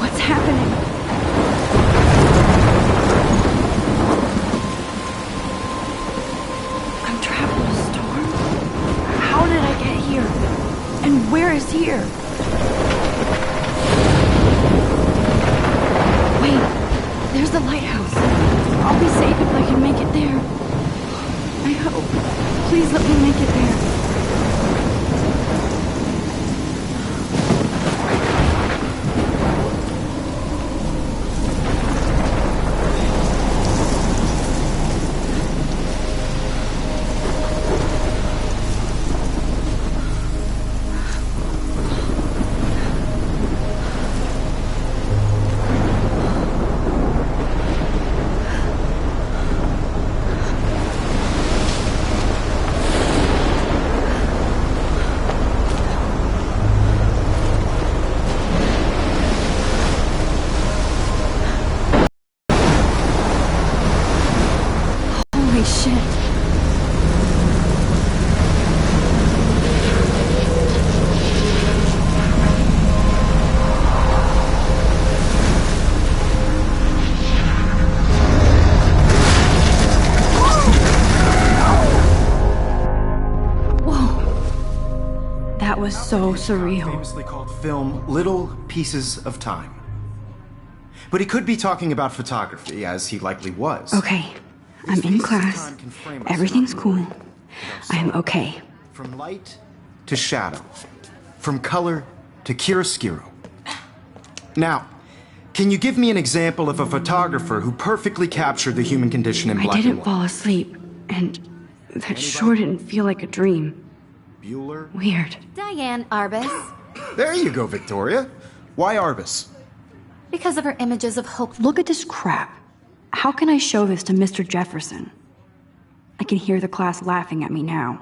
What's happening? I'm trapped in a storm? How did I get here? And where is here? Wait, there's the lighthouse. I'll be safe if I can make it there. I hope. Please let me make it there. Holy shit. Whoa. That was so surreal. Famously called film Little Pieces of Time. But he could be talking about photography, as he likely was. Okay. I'm in class. Everything's cool. I'm okay. From light to shadow. From color to chiaroscuro. Now, can you give me an example of a photographer who perfectly captured the human condition in black I and didn't white? fall asleep, and that sure didn't feel like a dream. Bueller? Weird. Diane Arbus. There you go, Victoria. Why Arbus? Because of her images of hope. Look at this crap. How can I show this to Mr. Jefferson? I can hear the class laughing at me now.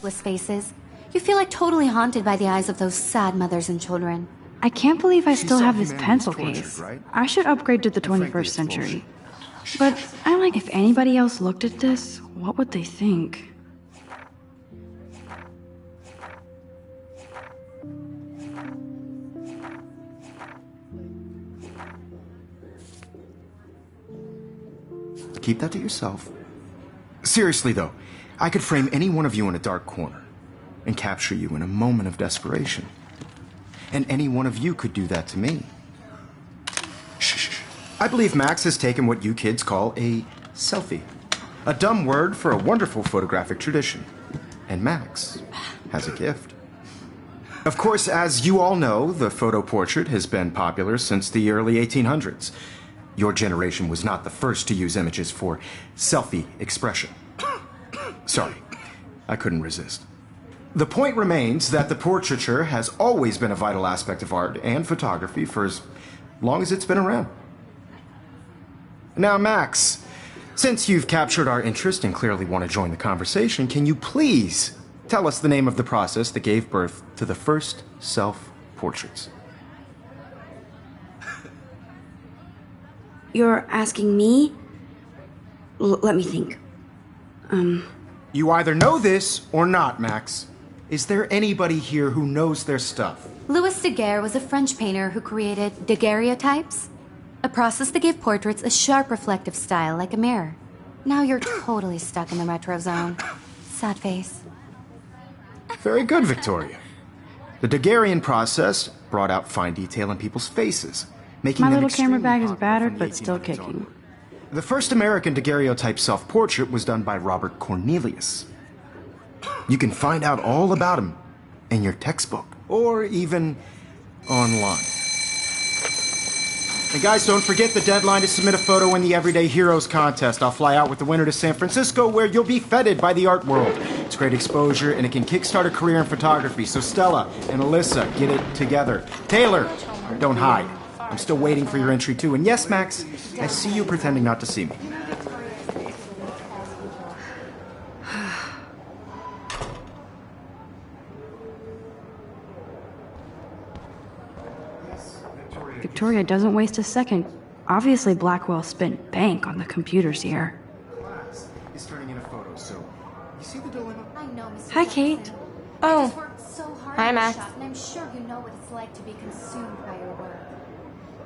Faces. You feel like totally haunted by the eyes of those sad mothers and children. I can't believe I still saw have this humanity pencil tortured, case. right? I should upgrade to the frankly, 21st it's century. But I'm like, if anybody else looked at this, what would they think? Keep that to yourself. Seriously, though, I could frame any one of you in a dark corner and capture you in a moment of desperation. And any one of you could do that to me. Shh. I believe Max has taken what you kids call a selfie. A dumb word for a wonderful photographic tradition. And Max has a gift. Of course, as you all know, the photo portrait has been popular since the early 1800s. Your generation was not the first to use images for selfie expression. Sorry, I couldn't resist. The point remains that the portraiture has always been a vital aspect of art and photography for as long as it's been around. Now, Max, since you've captured our interest and clearly want to join the conversation, can you please tell us the name of the process that gave birth to the first self-portraits? You're asking me? Let me think. You either know this or not, Max. Is there anybody here who knows their stuff? Louis Daguerre was a French painter who created daguerreotypes, a process that gave portraits a sharp reflective style like a mirror. Now you're totally stuck in the retro zone. Sad face. Very good, Victoria. The Daguerrean process brought out fine detail in people's faces, making My them little camera extremely bag is popular battered, from the but still 1800s kicking. onward. The first American daguerreotype self-portrait was done by Robert Cornelius. You can find out all about him in your textbook, or even online. And guys, don't forget the deadline to submit a photo in the Everyday Heroes contest. I'll fly out with the winner to San Francisco, where you'll be feted by the art world. It's great exposure, and it can kickstart a career in photography. So Stella and Alyssa, get it together. Taylor, don't hide. I'm still waiting for your entry, too. And yes, Max, I see you pretending not to see me. Victoria doesn't waste a second. Obviously, Blackwell spent bank on the computers here. Class is turning in a photo, so you see the dilemma? I know, Mr. Hi, Kate. I Oh, just worked so hard hi, on the Max. shot, and I'm sure you know what it's like to be consumed by your work.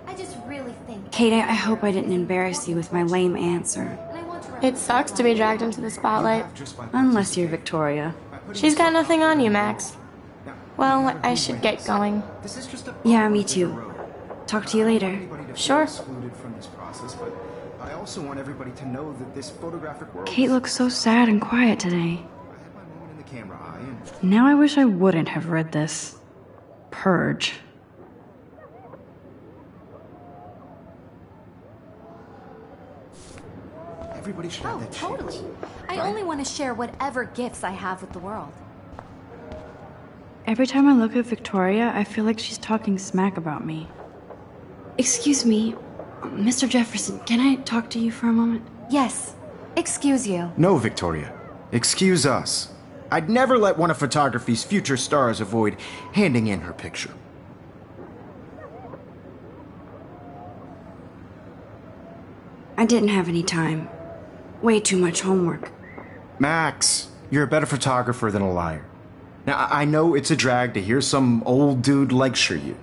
I just really think... Kate, I hope I didn't embarrass you with my lame answer. And I want to It sucks to be dragged into the spotlight. Unless you're Victoria. She's got nothing on you, Max. Well, I should get going. This is just a Yeah, me too. Talk to you later. Sure. Excluded from this process, but I also want everybody to know that this photographic world. Kate looks so sad and quiet today. I had my moment in the camera eye, and Now I wish I wouldn't have read this. Purge. everybody should have Oh, that totally. chance. I only want to share whatever gifts I have with the world. Every time I look at Victoria, I feel like she's talking smack about me. Excuse me, Mr. Jefferson, can I talk to you for a moment? Yes. Excuse you. No, Victoria. Excuse us. I'd never let one of photography's future stars avoid handing in her picture. I didn't have any time. Way too much homework. Max, you're a better photographer than a liar. Now, I know it's a drag to hear some old dude lecture you,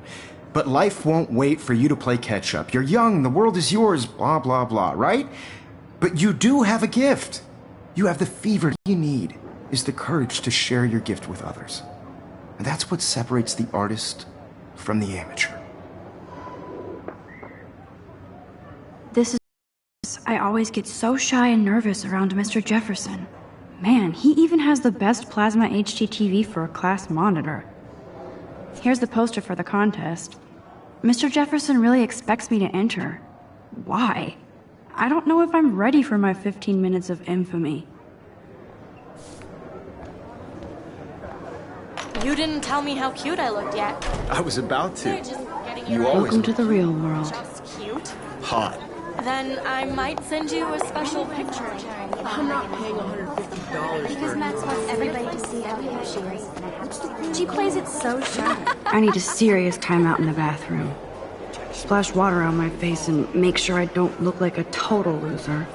but life won't wait for you to play catch up. You're young, the world is yours, blah, blah, blah, right? But you do have a gift. You have the fever you need is the courage to share your gift with others. And that's what separates the artist from the amateur. This is... I always get so shy and nervous around Mr. Jefferson. Man, he even has the best plasma HDTV for a class monitor. Here's the poster for the contest. Mr. Jefferson really expects me to enter. Why? I don't know if I'm ready for my 15 minutes of infamy. You didn't tell me how cute I looked yet. I was about to. Just getting You your always Welcome to the real world. just cute. hot. Then I might send you a special picture. I'm not paying $150 Because Max wants everybody to see how cute she is. She plays it so sharp. I need a serious timeout in the bathroom. Splash water on my face and make sure I don't look like a total loser.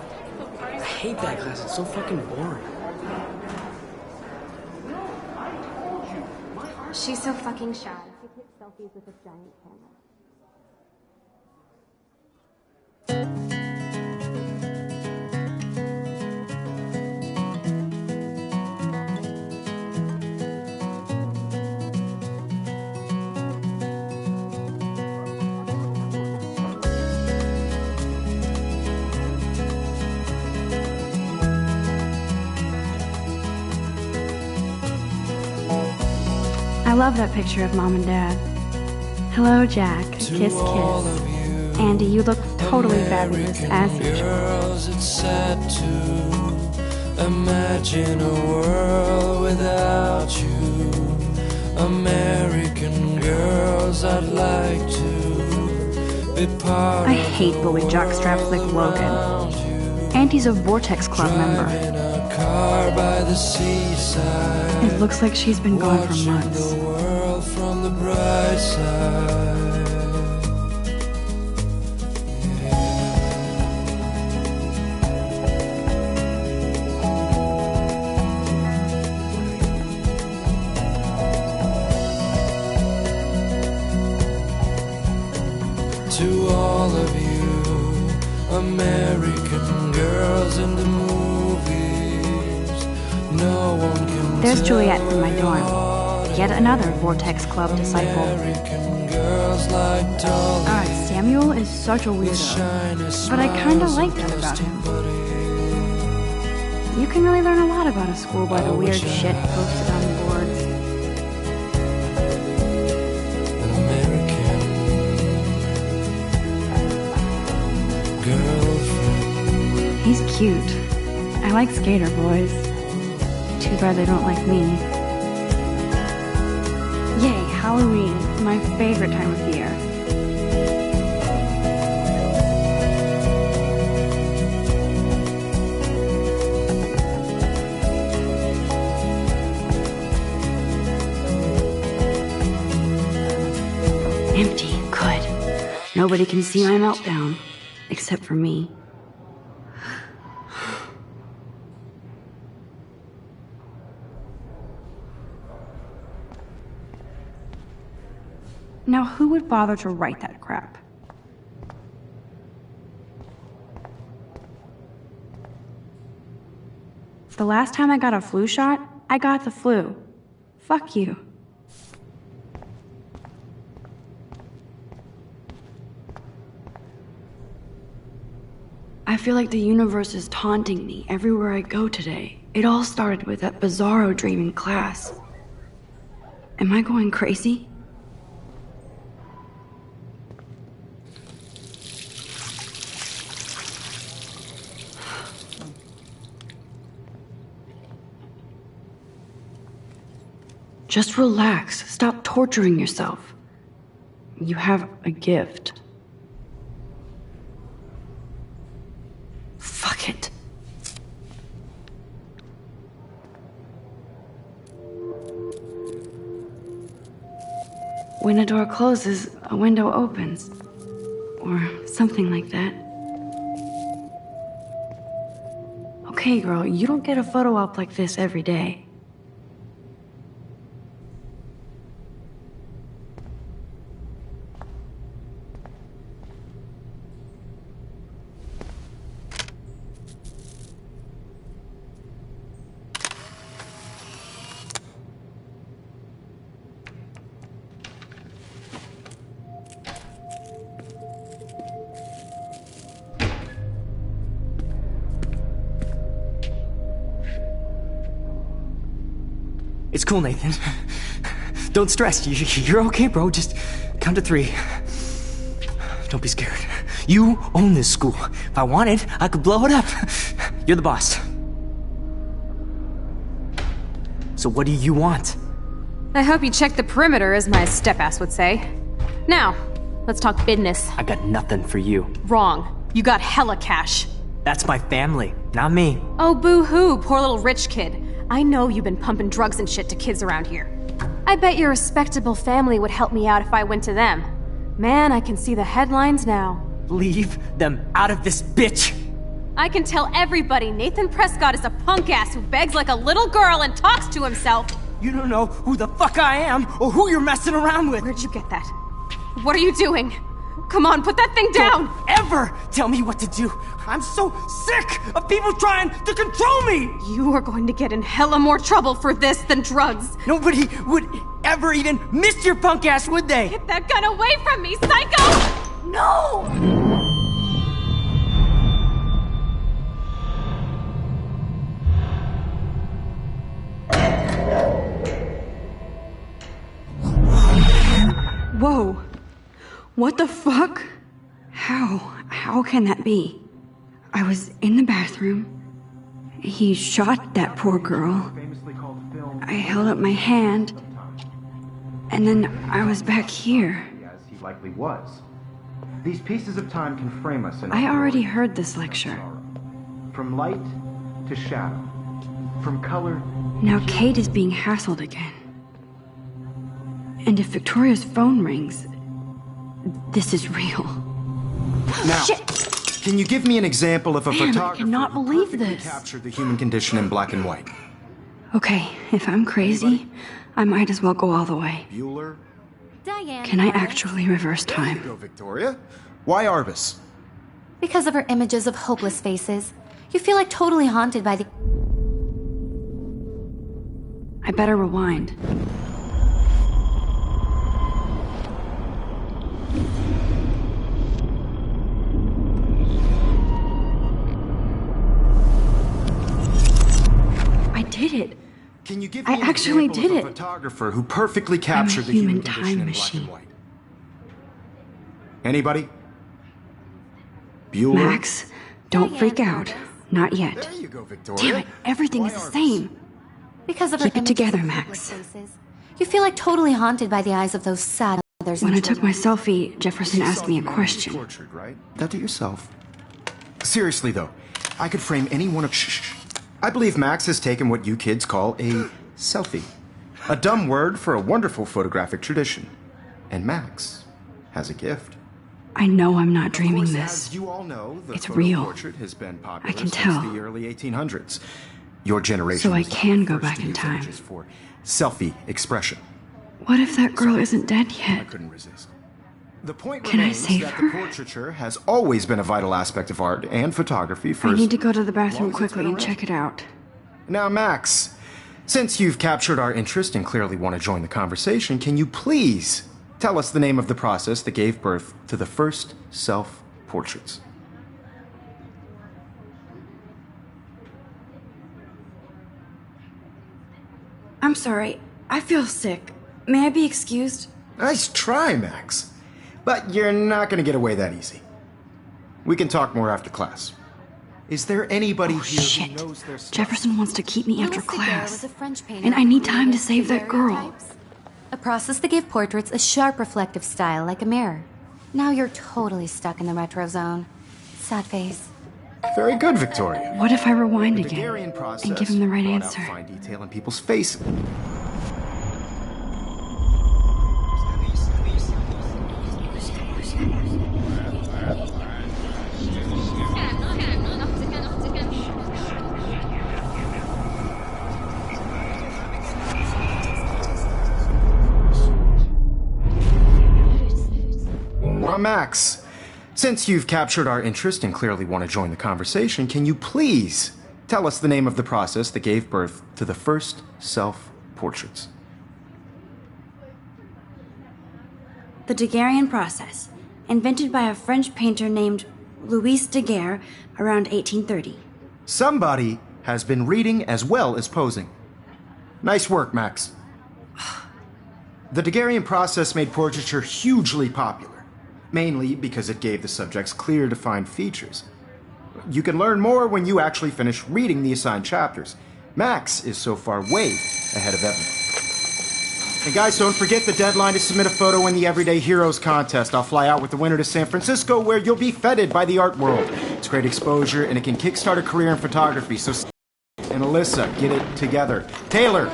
I hate that class. It's so fucking boring. She's so fucking shy. She takes selfies with a giant camera. I love that picture of Mom and Dad. Hello, Jack. Kiss, kiss. Andy, you look totally fabulous as usual. Girls, it's sad to imagine a world without you. American girls, I'd like to be part I hate bully jockstraps like Logan. Auntie's a Vortex Club member. in a car by the seaside. It looks like she's been gone for Watching months. the world from the bright side. To all of you American girls in the movies, no one can There's tell Juliet from my your dorm. heart. Yet another Vortex Club disciple. American girls like dolls. God, Samuel is such a weirdo. But I kinda like that about him. You can really learn a lot about a school by the weird shit posted on the boards. American girlfriend. He's cute. I like skater boys. Too bad they don't like me. Yay, Halloween, my favorite time of the year. Empty, good. Nobody can see my meltdown, except for me. Now, who would bother to write that crap? The last time I got a flu shot, I got the flu. Fuck you. I feel like the universe is taunting me everywhere I go today. It all started with that bizarro dream in class. Am I going crazy? Just relax. Stop torturing yourself. You have a gift. Fuck it. When a door closes, a window opens. Or something like that. Okay, girl, you don't get a photo op like this every day. It's cool, Nathan. Don't stress. You're okay, bro. Just count to 3. Don't be scared. You own this school. If I wanted, I could blow it up. You're the boss. So what do you want? I hope you checked the perimeter, as my step-ass would say. Now, let's talk business. I got nothing for you. Wrong. You got hella cash. That's my family, not me. Oh, boo-hoo, poor little rich kid. I know you've been pumping drugs and shit to kids around here. I bet your respectable family would help me out if I went to them. Man, I can see the headlines now. Leave them out of this bitch! I can tell everybody Nathan Prescott is a punk ass who begs like a little girl and talks to himself. You don't know who the fuck I am or who you're messing around with. Where'd you get that? What are you doing? Come on, put that thing down! Don't ever tell me what to do. I'm so sick of people trying to control me! You are going to get in hella more trouble for this than drugs. Nobody would ever even miss your punk ass, would they? Get that gun away from me, psycho! No! Whoa. What the fuck? How can that be? I was in the bathroom. He shot that poor girl. I held up my hand. And then I was back here. As he likely was. These pieces of time can frame us in I already heard this lecture. From light to shadow. From color. Now Kate is being hassled again. And if Victoria's phone rings, this is real. Now, Shit! Can you give me an example of a Man, I photographer cannot who believe perfectly this. captured the human condition in black and white? Okay, if I'm crazy, I might as well go all the way. Bueller? Diane. Can I Arbus. actually reverse There you time? go, Victoria. Why Arbus? Because of her images of hopeless faces, you feel like totally haunted by the... I better rewind. I did it. Can you give me I an actually example did of a it. photographer who perfectly captured the human human condition time in black machine. and white? Anybody? Bueller? Max, don't freak out. Not yet. There you go, Victoria. Damn it, everything Why is the Arbus? same. Because of Keep her it images together, of Max. hopeless faces, you feel like totally haunted by the eyes of those sad mothers When and I took children. my selfie, Jefferson You asked saw me a humanity question. Tortured, right? That to yourself. Seriously, though, I could frame any one of... Shh. I believe Max has taken what you kids call a selfie. A dumb word for a wonderful photographic tradition. And Max has a gift. I know I'm not dreaming Of course, this. as you all know, the It's photo real. portrait has been popular I can since tell. the early 1800s. Your generation So I was the can go first back to in use time. images for selfie expression. What if that girl isn't dead I yet? couldn't resist. The point Can I remains save that her? the portraiture has always been a vital aspect of art and photography for I as need to go to the long bathroom as it's quickly been and around. check it out. Now, Max, since you've captured our interest and clearly want to join the conversation, can you please tell us the name of the process that gave birth to the first self-portraits? I'm sorry. I feel sick. May I be excused? Nice try, Max. But you're not going to get away that easy. We can talk more after class. Is there anybody Oh, here shit. who knows their stuff? Jefferson wants to keep me after Louis Daguerre class. was a French painter And I who need time to created save that girl. daguerreotypes, a process that gave portraits a sharp reflective style like a mirror. Now you're totally stuck in the retro zone. Sad face. Very good, Victoria. What if I rewind The again Daguerrean process and give him the right brought out answer? fine detail in people's faces. Well, Max, since you've captured our interest and clearly want to join the conversation, can you please tell us the name of the process that gave birth to the first self-portraits? The Daguerrean process, invented by a French painter named Louis Daguerre around 1830. Somebody has been reading as well as posing. Nice work, Max. The Daguerrean process made portraiture hugely popular, mainly because it gave the subjects clear, defined features. You can learn more when you actually finish reading the assigned chapters. Max is so far way ahead of everyone. And guys, don't forget the deadline to submit a photo in the Everyday Heroes contest. I'll fly out with the winner to San Francisco, where you'll be feted by the art world. It's great exposure, and it can kickstart a career in photography. So, and Alyssa, get it together. Taylor,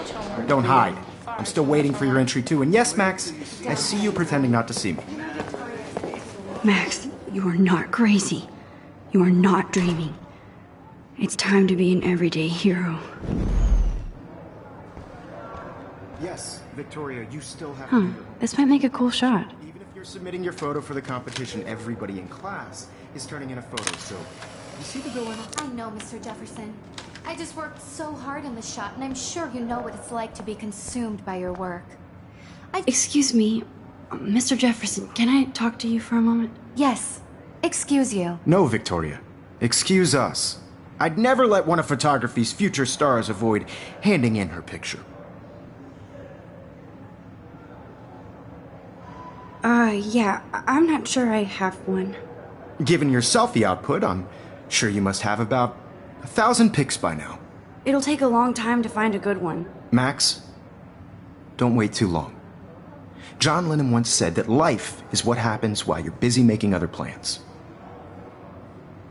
don't hide. I'm still waiting for your entry too. And yes, Max, I see you pretending not to see me. Max, you are not crazy. You are not dreaming. It's time to be an everyday hero. Yes, Victoria, you still have Huh, to do it. this might make a cool shot. Even if you're submitting your photo for the competition, everybody in class is turning in a photo. So, you see the going on? I know, Mr. Jefferson. I just worked so hard on the shot, and I'm sure you know what it's like to be consumed by your work. Excuse me, Mr. Jefferson, can I talk to you for a moment? Yes. Excuse you. No, Victoria. Excuse us. I'd never let one of photography's future stars avoid handing in her picture. Yeah, I'm not sure I have one. Given your selfie output, I'm sure you must have about 1,000 pics by now. It'll take a long time to find a good one. Max, don't wait too long. John Lennon once said that life is what happens while you're busy making other plans.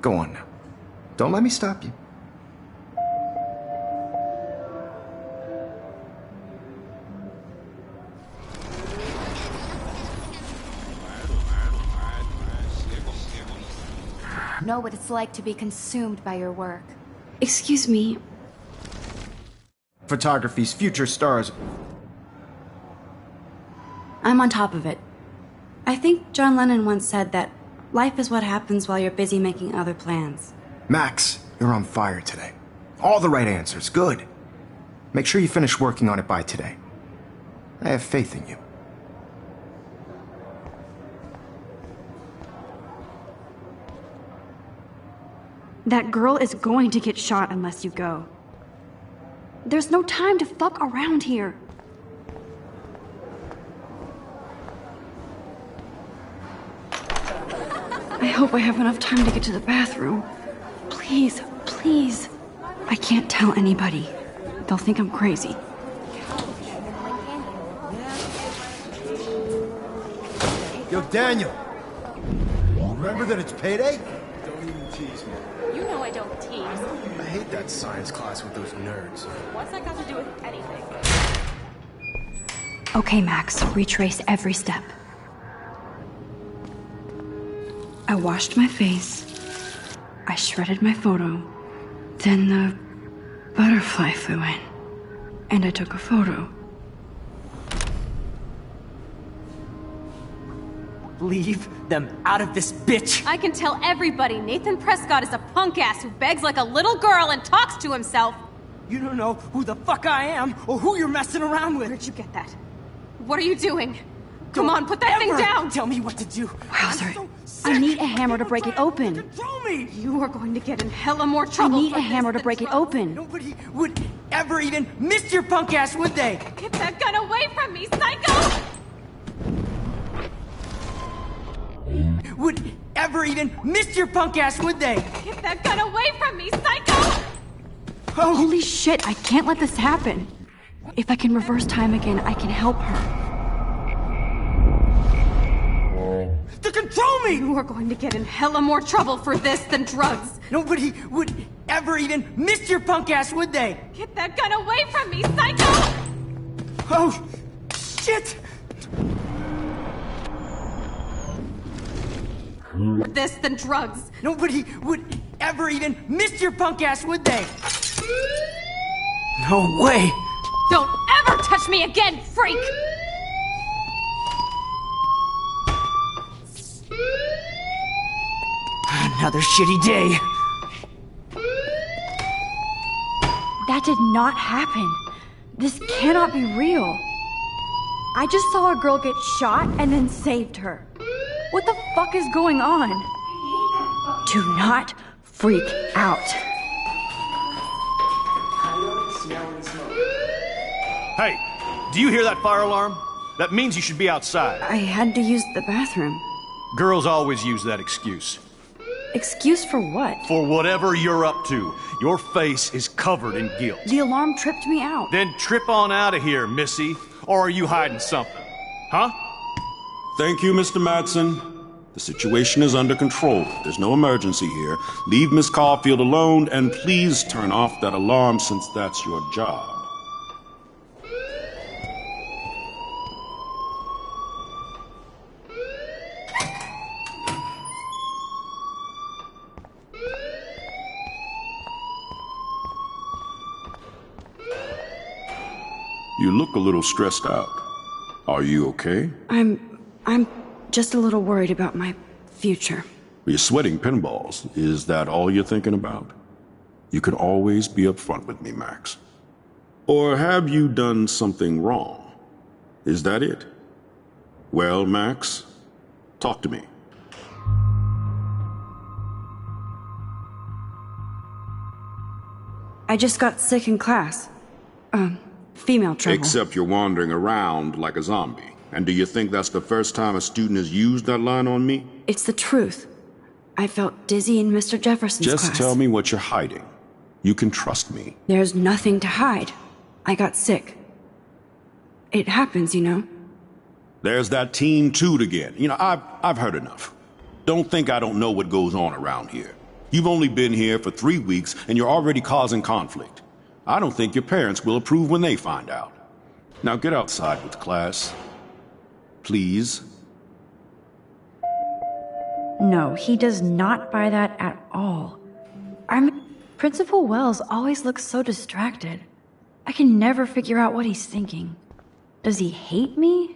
Go on now. Don't let me stop you. Know what it's like to be consumed by your work. Excuse me, Photography's future stars. I'm on top of it. I think John Lennon once said that life is what happens while you're busy making other plans. Max, you're on fire today. All the right answers. Good. Make sure you finish working on it by today. I have faith in you. That girl is going to get shot unless you go. There's no time to fuck around here. I hope I have enough time to get to the bathroom. Please, please. I can't tell anybody. They'll think I'm crazy. Yo, Daniel. Remember that it's payday? Don't even tease me. You know I don't tease. I hate that science class with those nerds. What's that got to do with anything? Okay, Max, retrace every step. I washed my face. I shredded my photo. Then the butterfly flew in. And I took a photo. Leave them out of this bitch! I can tell everybody Nathan Prescott is a punk ass who begs like a little girl and talks to himself. You don't know who the fuck I am or who you're messing around with. Where'd you get that? What are you doing? Come on, put that thing Ever down! Tell me what to do. Wowzer. I need a hammer to break it open. Control me! You are going to get in hella more I trouble. need for a this hammer to than break it drugs. open. Nobody would ever even miss your punk ass, would they? Get that gun away from me, psycho! Would ever even miss your punk ass, would they? Get that gun away from me, psycho! Holy shit, I can't let this happen. If I can reverse time again, I can help her. To control me! You are going to get in hella more trouble for this than drugs. Nobody would ever even miss your punk ass, would they? Get that gun away from me, psycho! Oh, shit! This than drugs. Nobody would ever even miss your punk ass, would they? No way! Don't ever touch me again, freak! Another shitty day. That did not happen. This cannot be real. I just saw a girl get shot and then saved her. What the fuck is going on? Do not freak out. Hey, do you hear that fire alarm? That means you should be outside. I had to use the bathroom. Girls always use that excuse. Excuse for what? For whatever you're up to, your face is covered in guilt. The alarm tripped me out. Then trip on out of here, Missy. Or are you hiding something? Huh? Thank you, Mr. Madsen. The situation is under control. There's no emergency here. Leave Miss Caulfield alone, and please turn off that alarm since that's your job. You look a little stressed out. Are you okay? I'm just a little worried about my future. You're sweating pinballs. Is that all you're thinking about? You can always be upfront with me, Max. Or have you done something wrong? Is that it? Well, Max, talk to me. I just got sick in class. Female trouble. Except you're wandering around like a zombie. And do you think that's the first time a student has used that line on me? It's the truth. I felt dizzy in Mr. Jefferson's class. Just tell me what you're hiding. You can trust me. There's nothing to hide. I got sick. It happens, you know. There's that teen toot again. You know, I've heard enough. Don't think I don't know what goes on around here. You've only been here for 3 weeks and you're already causing conflict. I don't think your parents will approve when they find out. Now get outside with class. Please. No, he does not buy that at all. Principal Wells always looks so distracted. I can never figure out what he's thinking. Does he hate me?